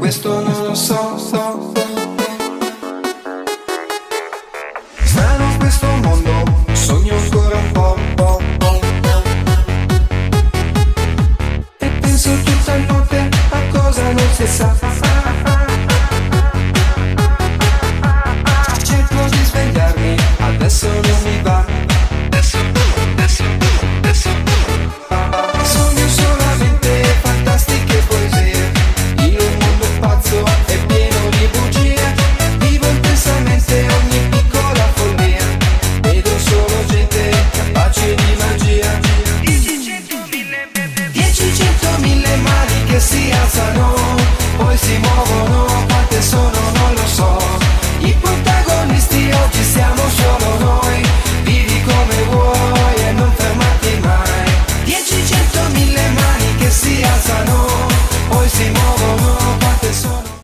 questo non lo so. Strano questo mondo, sogno ancora un po'. E penso tutta notte a cosa non si sa. Cerco di svegliarmi, adesso non mi va. Sogno solamente fantastiche poesie, in un mondo pazzo e pieno di bugie. Vivo intensamente ogni piccola follia, vedo solo gente capace di magia. 10, 100, 1000 mani che si alzano, poi si muovono